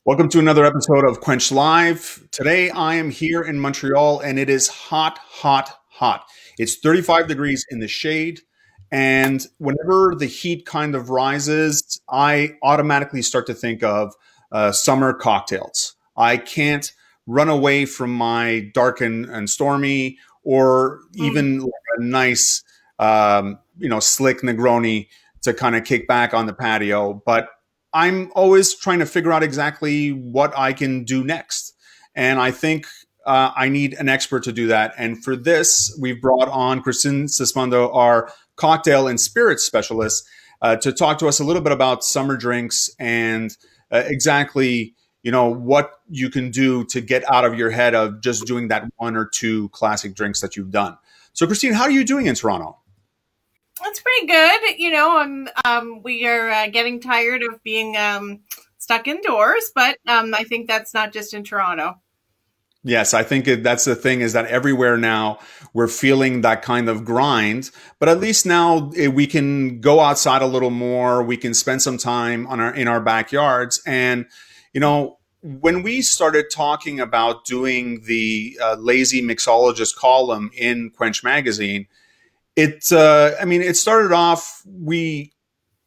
Welcome to another episode of Quench Live. Today I am here in Montreal and it is hot, hot, hot. It's 35 degrees in the shade. And whenever the heat kind of rises, I automatically start to think of summer cocktails. I can't run away from my dark and stormy or even like a nice, slick Negroni to kind of kick back on the patio. But I'm always trying to figure out exactly what I can do next. And I think I need an expert to do that. And for this, we've brought on Christine Sismondo, our cocktail and spirits specialist, to talk to us a little bit about summer drinks and exactly, what you can do to get out of your head of just doing that one or two classic drinks that you've done. So, Christine, how are you doing in Toronto? That's pretty good. We are getting tired of being stuck indoors, but I think that's not just in Toronto. Yes, I think that's the thing is that everywhere now we're feeling that kind of grind, but at least now we can go outside a little more. We can spend some time in our backyards. And, when we started talking about doing the lazy mixologist column in Quench magazine, it started off, we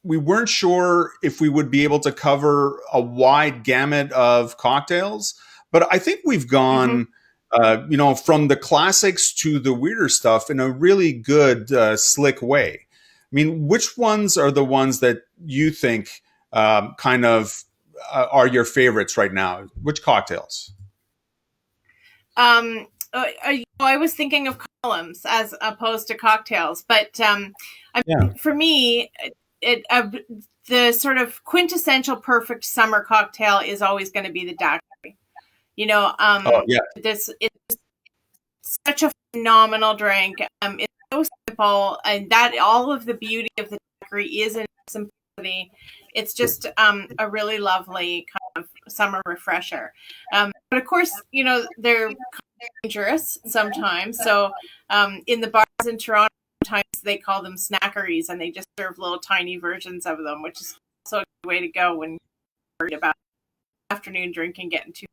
weren't sure if we would be able to cover a wide gamut of cocktails, but I think we've gone, from the classics to the weirder stuff in a really good, slick way. I mean, which ones are the ones that you think are your favorites right now? Which cocktails? I was thinking of columns as opposed to cocktails, but for me, the sort of quintessential perfect summer cocktail is always going to be the daiquiri. This is such a phenomenal drink. It's so simple, and that all of the beauty of the daiquiri is in simplicity. It's just a really lovely kind of summer refresher. But of course, they're dangerous sometimes. So in the bars in Toronto, sometimes they call them snackeries, and they just serve little tiny versions of them, which is also a good way to go when you're worried about afternoon drinking getting too.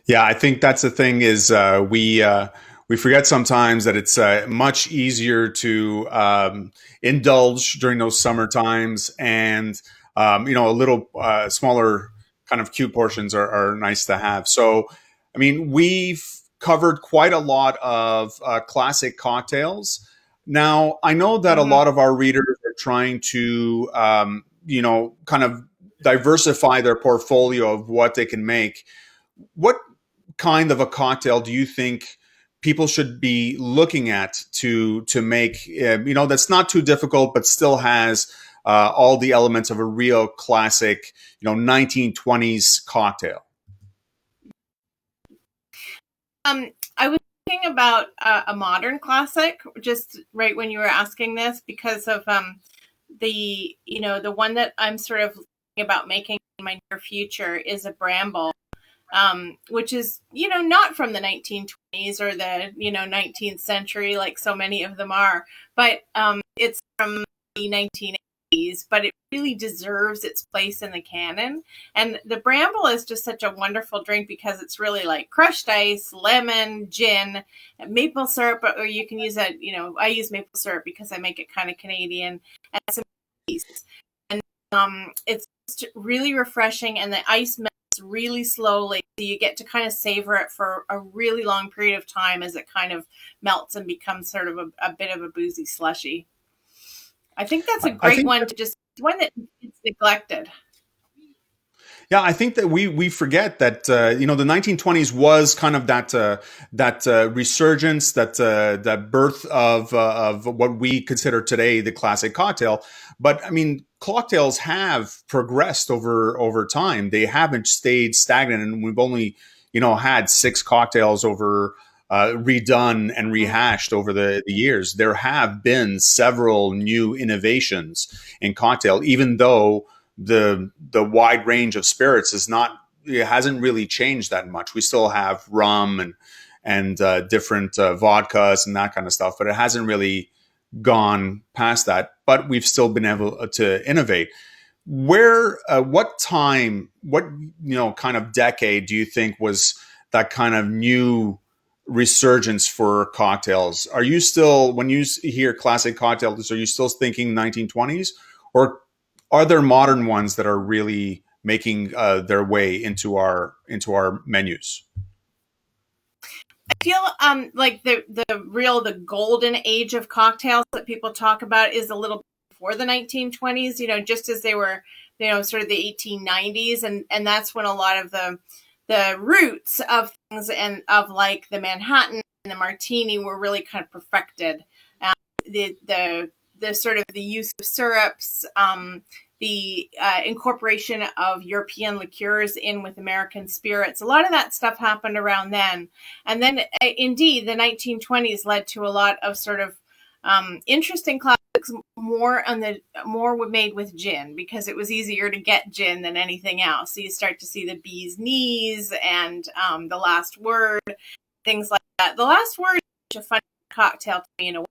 Yeah, I think that's the thing is we forget sometimes that it's much easier to indulge during those summer times, and a little smaller kind of cute portions are nice to have. So, I mean, we've covered quite a lot of classic cocktails. Now, I know that a lot of our readers are trying to, kind of diversify their portfolio of what they can make. What kind of a cocktail do you think people should be looking at to make, that's not too difficult, but still has all the elements of a real classic, 1920s cocktail? I was thinking about a modern classic just right when you were asking this, because of the one that I'm sort of thinking about making in my near future is a Bramble, which is, not from the 1920s or the, 19th century, like so many of them are, but it's from the 1980s, but it really deserves its place in the canon. And the Bramble is just such a wonderful drink because it's really like crushed ice, lemon, gin, maple syrup, or you can use I use maple syrup because I make it kind of Canadian, and some cheese. And it's just really refreshing, and the ice melts really slowly, so you get to kind of savor it for a really long period of time as it kind of melts and becomes sort of a bit of a boozy slushy. I think that's a great one one that is neglected. Yeah, I think that we forget that the 1920s was kind of that resurgence, that birth of what we consider today the classic cocktail. But I mean, cocktails have progressed over time. They haven't stayed stagnant, and we've only had 6 cocktails over redone and rehashed over the years. There have been several new innovations in cocktail, even though the wide range of spirits hasn't really changed that much. We still have rum and different vodkas and that kind of stuff, but it hasn't really gone past that. But we've still been able to innovate. where what time, what kind of decade do you think was that kind of new resurgence for cocktails? Are you still, when you hear classic cocktails, are you still thinking 1920s, or are there modern ones that are really making their way into our menus? I feel like the golden age of cocktails that people talk about is a little bit before the 1920s, just as they were, sort of the 1890s, and that's when a lot of the roots of things and of like the Manhattan and the martini were really kind of perfected. The sort of the use of syrups, the incorporation of European liqueurs in with American spirits. A lot of that stuff happened around then. And then, indeed, the 1920s led to a lot of sort of interesting classics, more were made with gin, because it was easier to get gin than anything else. So you start to see the bee's knees and the last word, things like that. The last word is such a fun cocktail to me in a way.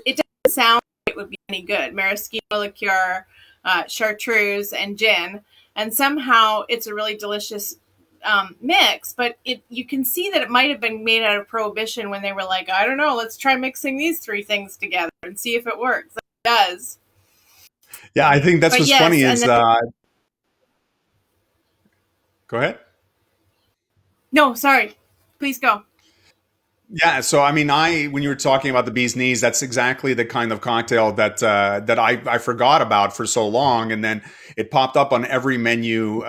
It doesn't sound like it would be any good. Maraschino liqueur, chartreuse, and gin, and somehow it's a really delicious mix. But you can see that it might have been made out of Prohibition when they were like, I don't know, let's try mixing these three things together and see if it works. It does. Yeah, I think that's But what's yes, funny is. Go ahead. No, sorry. Please go. Yeah, so I mean, when you were talking about the bee's knees, that's exactly the kind of cocktail that I forgot about for so long, and then it popped up on every menu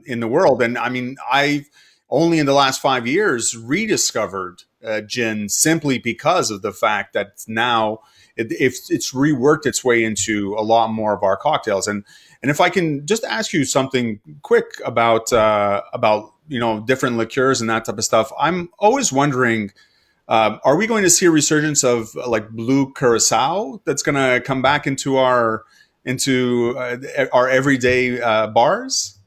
in the world. And I mean, I've only in the last 5 years rediscovered gin, simply because of the fact that now it's reworked its way into a lot more of our cocktails. And if I can just ask you something quick about different liqueurs and that type of stuff, I'm always wondering. Are we going to see a resurgence of like blue curacao that's going to come back into our everyday bars?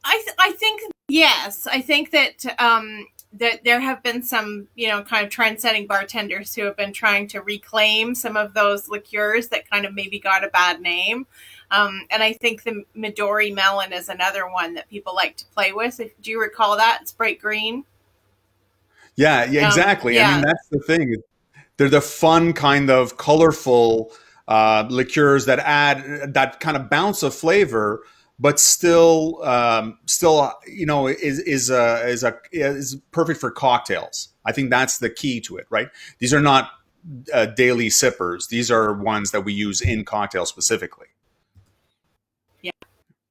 I think yes. I think that there have been some, kind of trend-setting bartenders who have been trying to reclaim some of those liqueurs that kind of maybe got a bad name. And I think the Midori melon is another one that people like to play with. Do you recall that? It's bright green. Yeah, yeah, exactly. I mean, Yeah. that's the thing. They're the fun kind of colorful liqueurs that add that kind of bounce of flavor, but still, is perfect for cocktails. I think that's the key to it, right? These are not daily sippers. These are ones that we use in cocktails specifically. Yeah,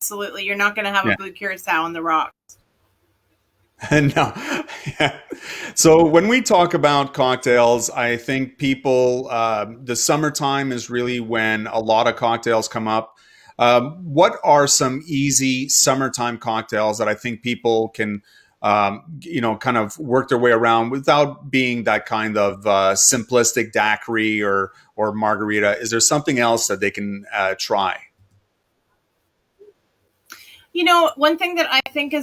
absolutely. You're not going to have a Yeah. blue curacao on the rocks. No. Yeah. So when we talk about cocktails, I think the summertime is really when a lot of cocktails come up. What are some easy summertime cocktails that I think people can, kind of work their way around without being that kind of simplistic daiquiri or margarita? Is there something else that they can try? One thing that I think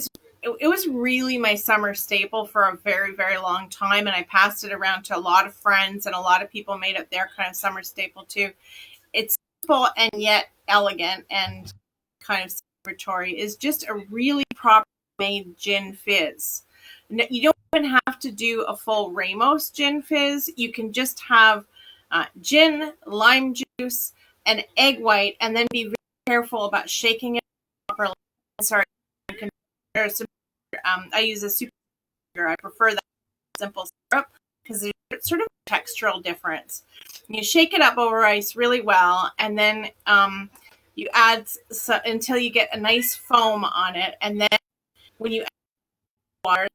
it was really my summer staple for a very, very long time, and I passed it around to a lot of friends, and a lot of people made it their kind of summer staple too. It's simple and yet elegant and kind of celebratory. Is just a really proper made gin fizz. You don't even have to do a full Ramos gin fizz. You can just have gin, lime juice, and egg white, and then be very careful about shaking it properly. Sorry, I use a super. I prefer that simple syrup because there's sort of a textural difference. You shake it up over ice really well, and then you add until you get a nice foam on it, and then when you add water,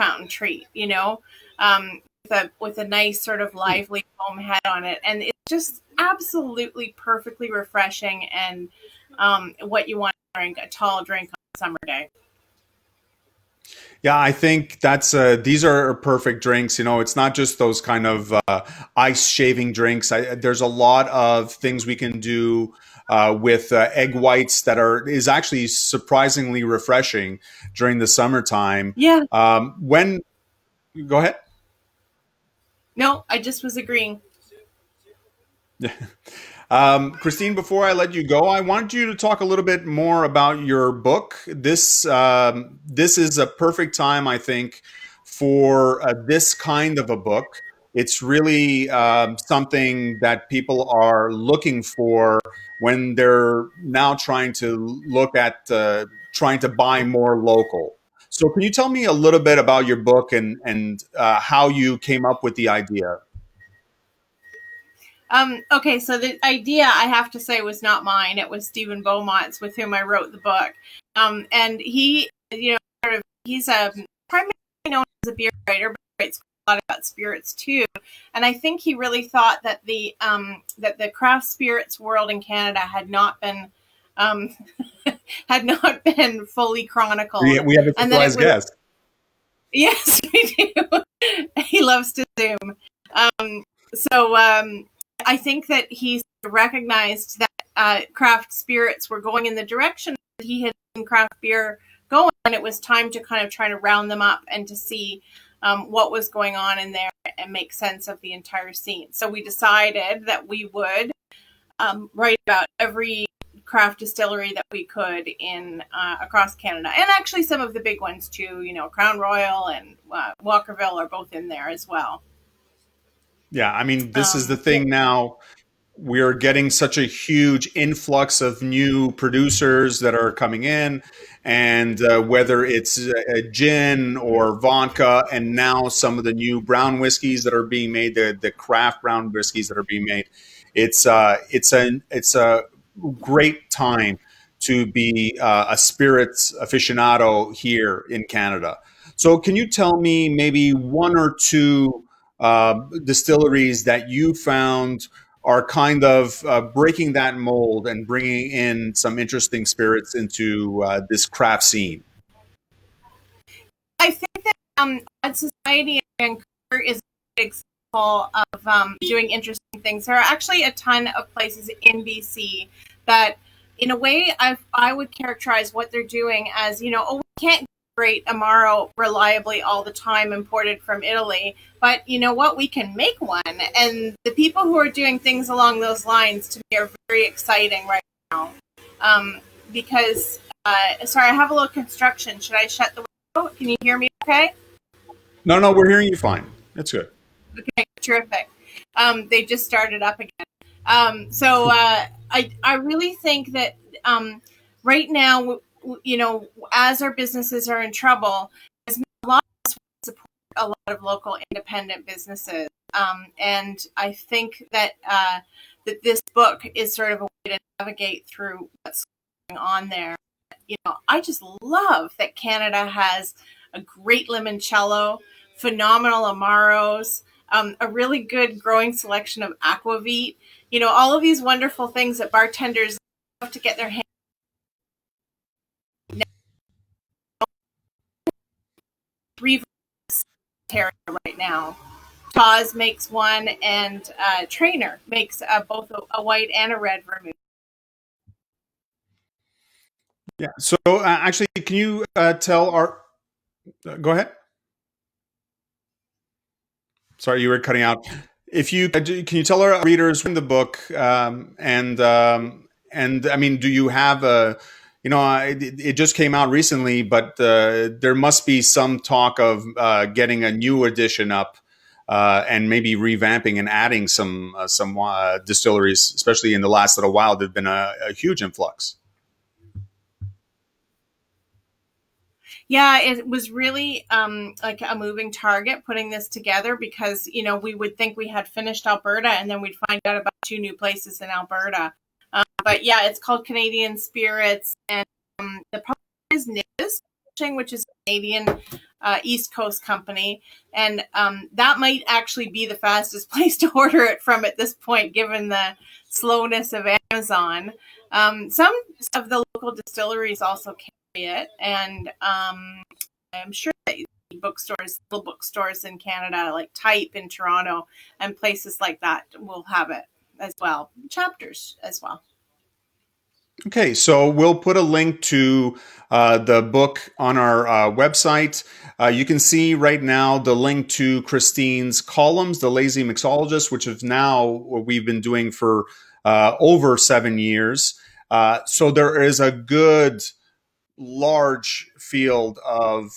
fountain treat, with a nice sort of lively foam head on it, and it's just absolutely perfectly refreshing and what you want to drink, a tall drink on a summer day. Yeah, I think these are perfect drinks. It's not just those kind of ice shaving drinks. There's a lot of things we can do with egg whites is actually surprisingly refreshing during the summertime. Yeah. When Go ahead. No, I just was agreeing. Christine, before I let you go, I wanted you to talk a little bit more about your book. This is a perfect time, I think, for this kind of a book. It's really something that people are looking for when they're now trying to look at trying to buy more local. So, can you tell me a little bit about your book and how you came up with the idea? Okay, so the idea, I have to say, was not mine. It was Stephen Beaumont's, with whom I wrote the book. And he, sort of, he's a primarily known as a beer writer, but he writes a lot about spirits too. And I think he really thought that the craft spirits world in Canada um, had not been fully chronicled, We have a and that it surprise was. guest. Yes, we do. He loves to zoom. So I think that he recognized that craft spirits were going in the direction that he had seen craft beer going, and it was time to kind of try to round them up and to see what was going on in there and make sense of the entire scene. So we decided that we would write about every craft distillery that we could in across Canada, and actually some of the big ones too. Crown Royal and Walkerville are both in there as well. Yeah, I mean, this is the Yeah. thing now. We're getting such a huge influx of new producers that are coming in, and whether it's gin or vodka, and now some of the new brown whiskeys that are being made, the craft brown whiskeys that are being made, it's a great time to be a spirits aficionado here in Canada. So, can you tell me maybe one or two distilleries that you found are kind of breaking that mold and bringing in some interesting spirits into this craft scene? I think that Odd Society in Vancouver is a good example of doing interesting things. There are actually a ton of places in BC that, in a way, I would characterize what they're doing as, oh, we can't get great Amaro reliably all the time imported from Italy, but you know what? We can make one. And the people who are doing things along those lines, to me, are very exciting right now. Because, sorry, I have a little construction. Should I shut the window? Can you hear me okay? No, no, we're hearing you fine. That's good. Okay, terrific. They just started up again. So I really think that right now, as our businesses are in trouble, there's a lot of support, a lot of local independent businesses, and I think that this book is sort of a way to navigate through what's going on there. I just love that Canada has a great limoncello, phenomenal amaros, a really good growing selection of aquavit. All of these wonderful things that bartenders love to get their hands on right now. Taz makes one, and Trainer makes both a white and a red vermouth. Yeah. So actually, can you tell our? Go ahead. Sorry, you were cutting out. If you can you tell our readers in the book and I mean, do you have a it just came out recently, but there must be some talk of getting a new edition up and maybe revamping and adding some distilleries, especially in the last little while. There've been a huge influx. Yeah, it was really like a moving target putting this together, because we would think we had finished Alberta, and then we'd find out about two new places in Alberta. But yeah, it's called Canadian Spirits, and the publisher is Niz, which is a Canadian East Coast company, and that might actually be the fastest place to order it from at this point, given the slowness of Amazon. Some of the local distilleries also carry it, and I'm sure that bookstores, little bookstores in Canada, like Type in Toronto, and places like that, will have it as well. Chapters as well. Okay, so we'll put a link to the book on our website. You can see right now the link to Christine's columns, The Lazy Mixologist, which is now what we've been doing for over 7 years. So there is a good large field of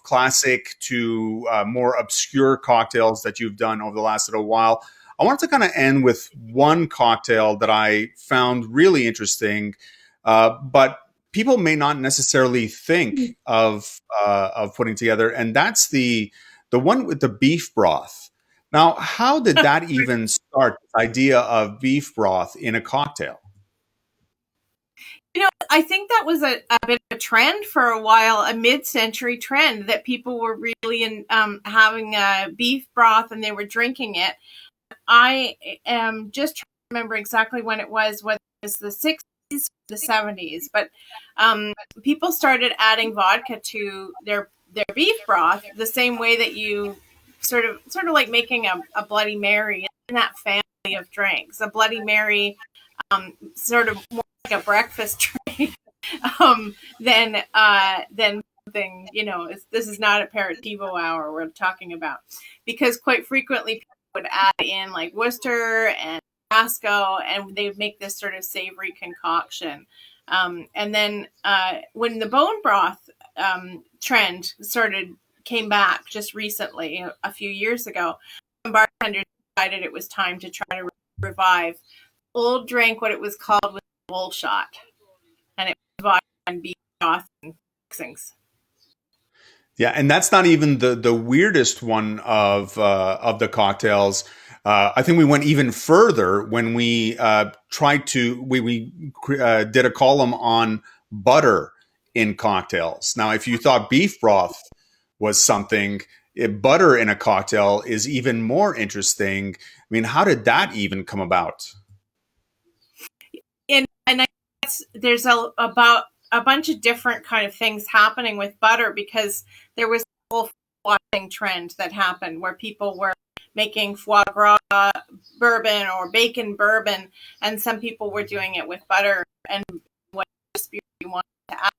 classic to more obscure cocktails that you've done over the last little while. I wanted to kind of end with one cocktail that I found really interesting, but people may not necessarily think of putting together, and that's the one with the beef broth. Now, how did that even start? The idea of beef broth in a cocktail? I think that was a bit of a trend for a while, a mid-century trend that people were really having beef broth and they were drinking it. I am just trying to remember exactly when it was, whether it was the 60s, the 70s, but people started adding vodka to their beef broth the same way that you sort of like making a Bloody Mary in that family of drinks. A Bloody Mary, sort of more like a breakfast drink, than something, this is not aperitivo hour we're talking about, because quite frequently people would add in like Worcester and Tabasco, and they would make this sort of savory concoction. And then when the bone broth trend came back just recently, a few years ago, bartenders decided it was time to try to revive old drink. What it was called was bull shot, and it was vodka and beef broth and mixings. Yeah, and that's not even the weirdest one of the cocktails. I think we went even further when we tried to we did a column on butter in cocktails. Now, if you thought beef broth was something, butter in a cocktail is even more interesting. I mean, how did that even come about? And I guess there's about a bunch of different kind of things happening with butter, because there was a whole washing trend that happened where people were making foie gras bourbon or bacon bourbon, and some people were doing it with butter and what spirit you wanted to add.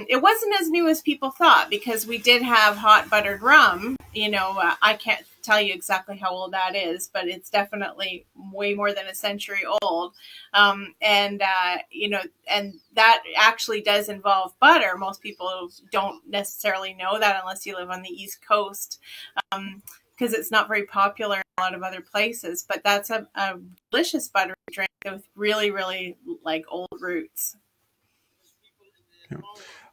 It wasn't as new as people thought, because we did have hot buttered rum. I can't tell you exactly how old that is, but it's definitely way more than a century old. And that actually does involve butter. Most people don't necessarily know that unless you live on the East Coast, because it's not very popular in a lot of other places. But that's a delicious buttery drink with really, really like old roots. Yeah.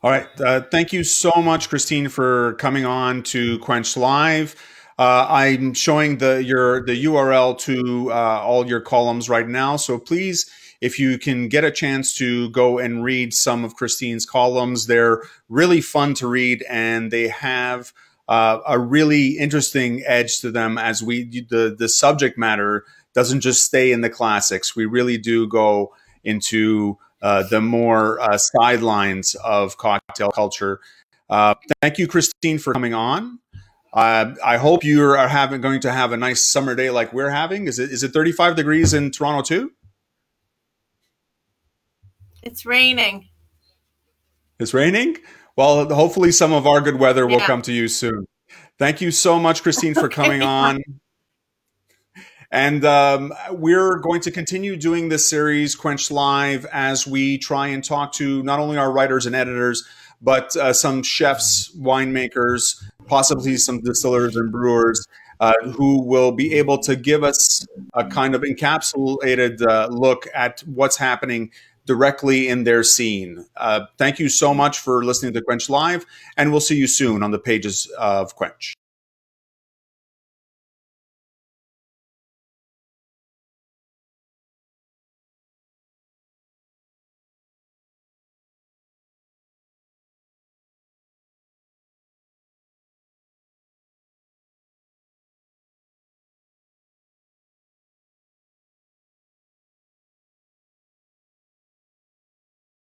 All right. Thank you so much, Christine, for coming on to Quench Live. I'm showing the URL to all your columns right now. So please, if you can get a chance to go and read some of Christine's columns, they're really fun to read, and they have a really interesting edge to them. As the subject matter doesn't just stay in the classics. We really do go into the more sidelines of cocktail culture. Thank you, Christine, for coming on. I hope you are going to have a nice summer day like we're having. Is it 35 degrees in Toronto too? It's raining. It's raining? Well, hopefully some of our good weather will come to you soon. Thank you so much, Christine, for coming on. And we're going to continue doing this series, Quench Live, as we try and talk to not only our writers and editors, but some chefs, winemakers, possibly some distillers and brewers who will be able to give us a kind of encapsulated look at what's happening directly in their scene. Thank you so much for listening to Quench Live, and we'll see you soon on the pages of Quench.